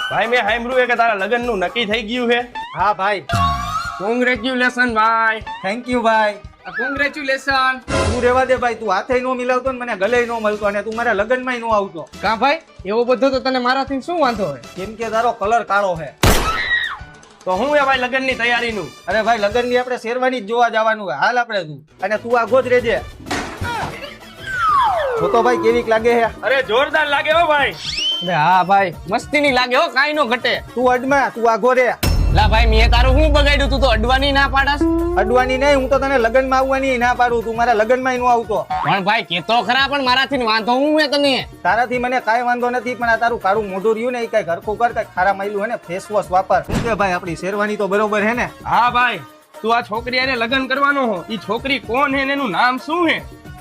ભાઈ મેં સાંભળ્યું કે તારા લગ્ન નું નક્કી થઈ ગયું છે. હા ભાઈ, કોંગ્રેચ્યુલેશન ભાઈ. થેન્ક યુ ભાઈ. કોંગ્રેચ્યુલેશન. તું રેવા દે ભાઈ, તું હાથે નો મિલાવતો ને મને ગલે નો મળતો અને તું મારા લગ્નમાં નો આવતો. કા ભાઈ એવું બધું તો તને મારાથી શું વાંધો હોય? કેમ કે તારો કલર કાળો છે. તો હું એ ભાઈ લગ્ન ની તૈયારી નું. અરે ભાઈ, લગ્ન ની આપણે શેરવાની જ જોવા જવાનું છે. હાલ આપણે તું અને તું આગો જ રહેજે. જો તો ભાઈ કેવીક લાગે છે. અરે જોરદાર લાગે હો ભાઈ. અરે હા ભાઈ, મસ્તી ની લાગે હો, કાઈ નો ઘટે. તું અડમાં, તું આગો રે. લા ભાઈ, મેં તારું શું બગાડ્યું? તું તો અડવાની ના પાડસ. અડવાની નહીં, હું તો તને લગ્નમાં આવવાની ના પાડું. તું મારા લગ્નમાં નો આવતો. પણ ભાઈ કેતો ખરા, પણ મારાથી વાંધો હું હે તને? તારાથી મને કાંઈ વાંધો નથી, પણ આ તારું કાળું મોઢું રહ્યું ને એ કઈ ઘરખું કર, કઈ ખારા માયલું હે ને ફેસ વોશ વાપર. શું કે ભાઈ, આપણી શેરવાની તો બરોબર હે ને? હા ભાઈ, તું આ છોકરી હારે લગ્ન કરવાનો હો. ઈ છોકરી કોણ હે ને એનું નામ શું હે?